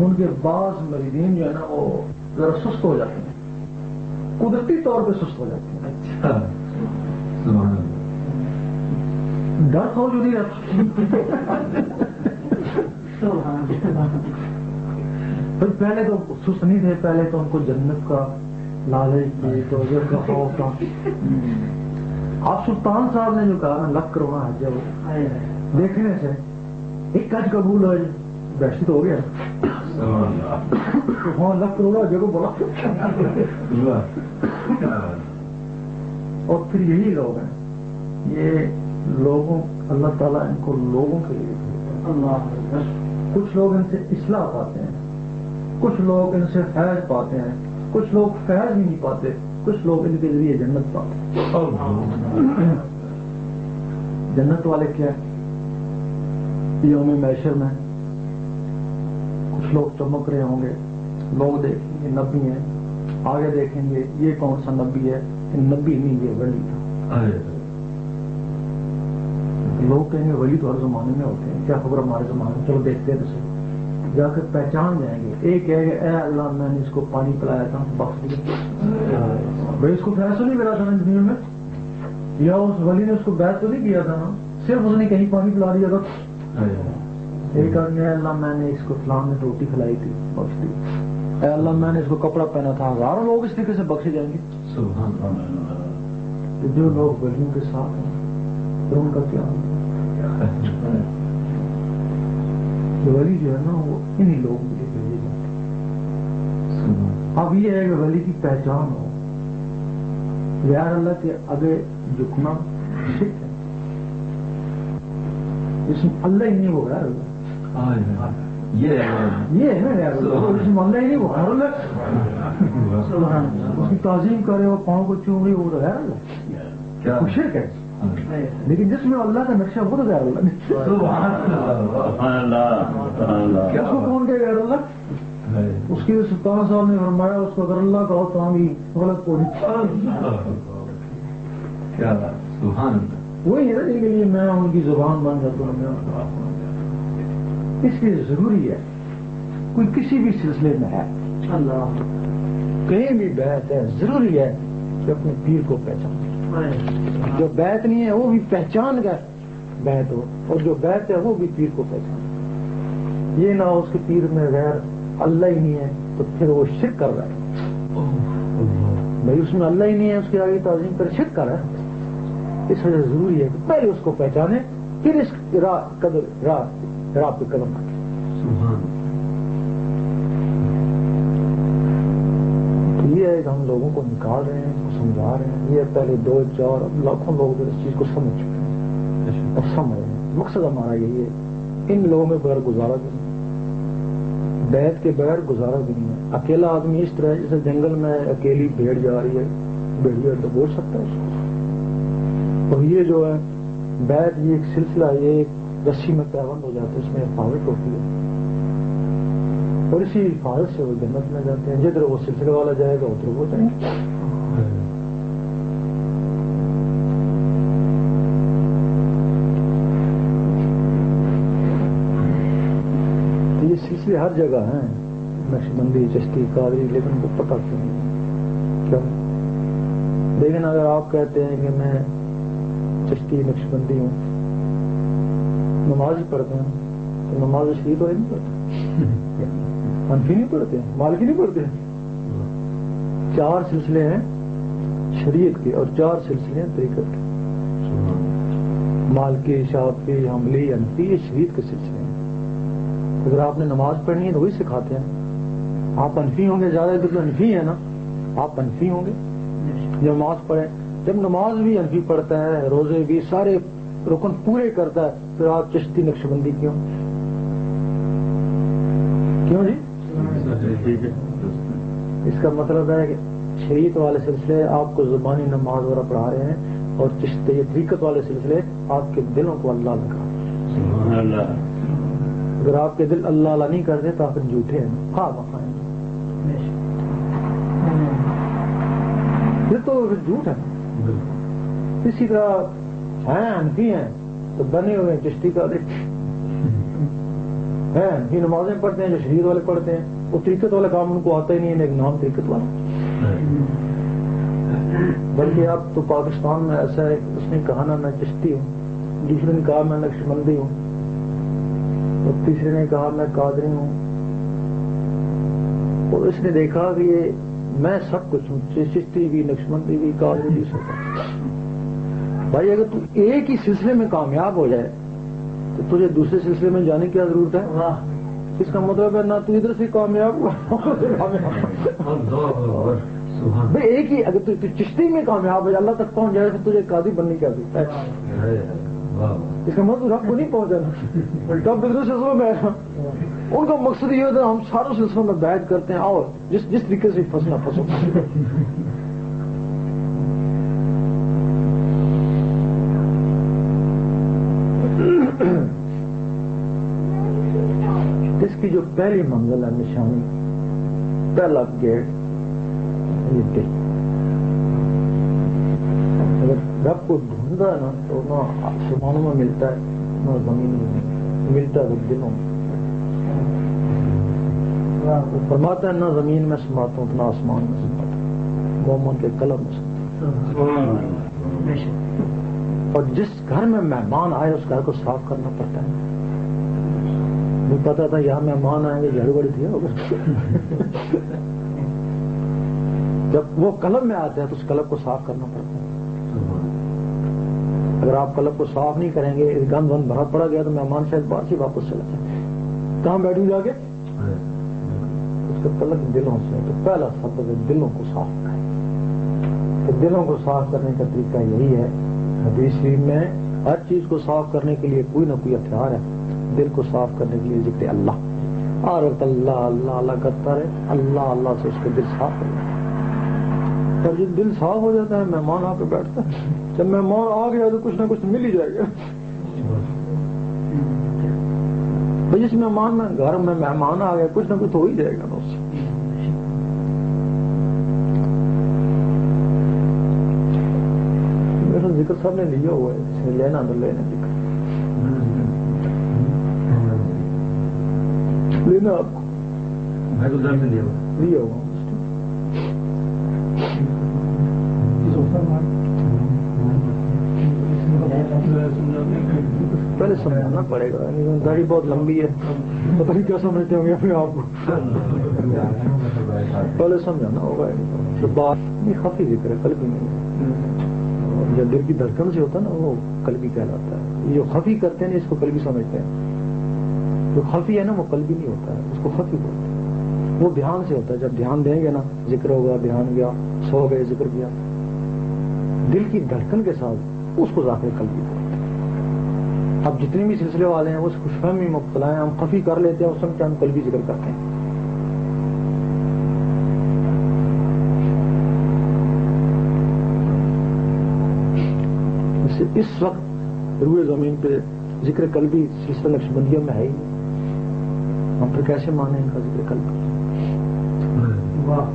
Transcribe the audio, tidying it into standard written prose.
ان کے بعض مریدین جو ہے نا وہ ذرا سست ہو جاتے ہیں، قدرتی طور پہ سست ہو جاتے ہیں. اچھا سبحان اللہ. ڈر ہو جو نہیں رہتا. پہلے تو سست نہیں تھے، پہلے تو ان کو جنت کا لالچ تھی، تو اجر کا خوف تھا. آپ سلطان صاحب نے جو کہا لکھ کروڑا حج ہے، دیکھنے سے ایک حج قبول ہو دہشت ہو گیا. ہاں لکھ کروڑا حج کو بولا. اور پھر یہی لوگ ہیں، یہ لوگوں اللہ تعالیٰ ان کو لوگوں کے لیے، کچھ لوگ ان سے اصلاح پاتے ہیں، کچھ لوگ ان سے فیض پاتے ہیں، کچھ لوگ فیض ہی نہیں پاتے، کچھ لوگ ان کے ذریعے جنت پاتے ہیں. جنت والے کیا یوم محشر میں کچھ لوگ چمک رہے ہوں گے، لوگ دیکھیں گے نبی ہیں، آگے دیکھیں گے یہ کون سا نبی ہے، نبی نہیں یہ ولی تھا. لوگ کہیں گے ولی تو ہر زمانے میں ہوتے ہیں، کیا خبر ہمارے زمانے میں، چلو دیکھتے ہیں. تو جا کر پہچان جائیں گے. ایک کہے گا اے اللہ میں نے اس کو پانی پلایا تھا بخش دیا، بھائی اس کو فیصلہ نہیں کرا تھا نا دنیا میں، یا اس ولی نے اس کو بیعت تو نہیں کیا تھا نا، صرف اس نے کہیں پانی پلا دیا تھا. ایک آدمی اے اللہ میں نے اس کو فلاں میں روٹی کھلائی تھی بخش دی. اے اللہ میں نے اس کو کپڑا پہنا تھا. ہزاروں لوگ اس طریقے سے بخشے جائیں گے. جو لوگ ولیوں کے ساتھ ہیں پھر ان کا کیا ولی جو ہے نا وہ انہی لوگوں کے لیے بھیجے جاتے ہیں. اب یہ ہے کہ ولی کی پہچان ہو، یار اللہ کے آگے جھکنا شرک ہے، جس میں اللہ ہی نہیں وہ غیر اللہ. یہ ہے نا غیر اللہ، جس میں اللہ ہی نہیں وہ غیر اللہ. اس کی تعظیم کرے وہ پاؤں کو چوم رہی وہ غیر اللہ، وہ شرک ہے. لیکن جس میں اللہ کا نقشہ وہ تو غیر اللہ نہیں. اس کو کون کہ غیر اللہ؟ اس کی سلطان صاحب نے فرمایا اس کو اگر اللہ کہو تو ہم ہی غلط پوری. وہی ہے نا جن کے لیے میں ان کی زبان بن جاتا ہوں. اس لیے ضروری ہے کوئی کسی بھی سلسلے میں ہے، کہیں بھی بیعت ہے، ضروری ہے کہ اپنے پیر کو پہچان. جو بیعت نہیں ہے وہ بھی پہچان کر بیعت ہو، اور جو بیعت ہے وہ بھی پیر کو پہچان. یہ نہ اس کے پیر میں غیر اللہ ہی نہیں ہے تو پھر وہ شرک کر رہا ہے. بھائی اس میں اللہ ہی نہیں ہے، اس کی آگے تعظیم کر شرک کر رہا ہے. اس وجہ سے ضروری ہے کہ پہلے اس کو پہچانے پھر اس راہ پہ قدم رکھے. یہ ہے کہ ہم لوگوں کو نکال رہے ہیں، سمجھا رہے ہیں. یہ پہلے 2 4 اب لاکھوں لوگ اس چیز کو سمجھ چکے ہیں اور سمجھ رہے ہیں. مقصد ہمارا یہی ہے، ان لوگوں میں بغیر گزارا بھی نہیں، بیعت کے بغیر گزارا بھی نہیں ہے. اکیلا آدمی اس طرح جیسے جنگل میں اکیلی بھیڑ جا رہی ہے، بھیڑیا تو بول سکتا ہے اس کو. اور یہ جو ہے بیعت یہ ایک سلسلہ، یہ ایک رسی میں پیوند ہو جاتا ہے، اس میں حفاظت ہوتی ہے اور اسی حفاظت سے وہ جنت میں جاتے ہیں. جدھر وہ سلسلے والا جائے گا ادھر وہ جائیں گے. تو یہ سلسلے ہر جگہ ہیں، نقشبندی چشتی قادری، لیکن وہ پتہ کیوں نہیں کیا. لیکن اگر آپ کہتے ہیں کہ میں چشتی نقشبندی ہوں، نماز ہی پڑھتے ہیں تو نماز شریف والے نہیں پڑھتے، حنفی نہیں پڑھتے ہیں، مالکی نہیں پڑھتے ہیں. 4 سلسلے ہیں شریعت کے اور 4 سلسلے ہیں طریقت کے. مالکی، شافعی، حنبلی، حنفی، یہ شریعت کے سلسلے ہیں. اگر آپ نے نماز پڑھنی ہے تو وہی سکھاتے ہیں. آپ حنفی ہوں گے، زیادہ تر تو حنفی ہیں نا، آپ حنفی ہوں گے جب نماز پڑھیں. جب نماز بھی حنفی پڑھتا ہے، روزے بھی، سارے رکن پورے کرتا ہے، پھر آپ چشتی نقشبندی کیوں جی؟ اس کا مطلب ہے کہ شریعت والے سلسلے آپ کو زبانی نماز وغیرہ پڑھا رہے ہیں اور چشتی طریقت والے سلسلے آپ کے دلوں کو اللہ لگا. اگر آپ کے دل اللہ اللہ نہیں کرتے تو آپ جھوٹے ہیں. ہاں بخائیں یہ تو جھوٹ ہے. اسی طرح ہیں حنفی ہیں تو بنے ہوئے چشتی کا ہیں یہ نمازیں پڑھتے ہیں جو شریعت والے پڑھتے ہیں، وہ طریقت والا کام ان کو آتا ہی نہیں ہے، ایک نام طریقت والا۔ بلکہ اب تو پاکستان میں ایسا ہے، اس نے کہا نا میں چشتی ہوں، دوسرے نے کہا میں نقش بندی ہوں، اور تیسرے نے کہا میں قادری ہوں، اور اس نے دیکھا کہ یہ میں سب کچھ ہوں، چشتی بھی، نقش بندی بھی، قادری بھی، سب۔ بھائی اگر تو ایک ہی سلسلے میں کامیاب ہو جائے تو تجھے دوسرے سلسلے میں جانے کی کیا ضرورت ہے؟ اس کا مطلب ہے نہ تو ادھر سے کامیاب ہوا بھائی ایک ہی، اگر تو چشتی میں کامیاب ہو جائے، اللہ تک پہنچ جائے، تو تجھے قاضی بننے کی ضرورت ہے۔ اس کا مطلب رب کو نہیں پہنچانا، رب دوسرے سلسلوں میں ان کا مقصد یہ ہوتا ہے ہم ساروں سلسلوں میں بیعت کرتے ہیں، اور جس طریقے سے پھنسنا پھنسو۔ اس کی جو پہلی منزل ہے، نشانی، پہلا گیٹ، یہ دل۔ اگر رب کو ڈھونڈا ہے نا تو نہ آسمانوں میں ملتا ہے نہ زمین میں ملتا ہے، دلوں میں۔ وہ فرماتا ہے نہ زمین میں سماتا ہوں نہ آسمان میں سماتا ہوں، مومن کے قلم میں سماتا ہوں۔ اور جس گھر میں مہمان آئے اس گھر کو صاف کرنا پڑتا ہے۔ مجھے پتا تھا یہاں مہمان آئیں گے، جھاڑو بڑی دیا ہوگا۔ جب وہ قلب میں آتے ہیں تو اس قلب کو صاف کرنا پڑتا ہے۔ اگر آپ قلب کو صاف نہیں کریں گے، گند وند بھرا پڑا گیا تو مہمان شاید بعد ہی واپس چلا جائے۔ کہاں بیٹھوں جا کے؟ اس کا قلب دلوں سے، تو پہلا سبب ہے دلوں کو صاف کریں۔ تو دلوں کو صاف کرنے کا طریقہ یہی ہے، حدیث شریف میں ہر چیز کو صاف کرنے کے لیے کوئی نہ کوئی ہتھیار ہے۔ دل کو صاف کرنے کے لیے ذکر اللہ، اور اللہ اللہ اللہ کرتا رہے، اللہ اللہ سے اس کے دل صاف ہو جائے۔ اور جب دل صاف ہو جاتا ہے مہمان آ کے بیٹھتا ہے، جب مہمان آ گیا تو کچھ نہ کچھ مل ہی جائے گا۔ جس مہمان میں گھر میں مہمان آ گیا کچھ نہ کچھ ہو ہی جائے گا نا اس سے۔ میرا ذکر سب نے لیا ہوا ہے، اس نے لینا تو لینا ذکر لینا آپ کو لیا ہوا۔ پہلے سمجھانا پڑے گا، داڑھی بہت لمبی ہے، پتہ نہیں کیا سمجھتے ہوں گے اپنے آپ کو، پہلے سمجھانا ہوگا۔ تو بات نہیں، خفی ذکر ہے، قلبی نہیں۔ جب دل کی دھڑکن سے ہوتا ہے نا وہ قلبی کہلاتا ہے۔ یہ جو خفی کرتے ہیں اس کو قلبی سمجھتے ہیں، جو خفی ہے نا وہ قلبی نہیں ہوتا ہے، اس کو خفی بولتے ہیں۔ وہ دھیان سے ہوتا ہے، جب دھیان دیں گے نا ذکر ہوگا، دھیان گیا، سو گئے، ذکر کیا، دل کی دھڑکن کے ساتھ اس کو ذاکر قلبی بولتے ہیں۔ اب جتنے بھی سلسلے والے ہیں وہ اس خوش فہمی مبتلا ہیں، ہم خفی کر لیتے ہیں، اس سمجھتے ہم قلبی ذکر کرتے ہیں۔ اس وقت روئے زمین پہ ذکر قلبی سلسلہ نقشبندیوں میں ہے ہی نہیں، ہم پھر کیسے مانیں ان کا ذکر قلبی؟ واہ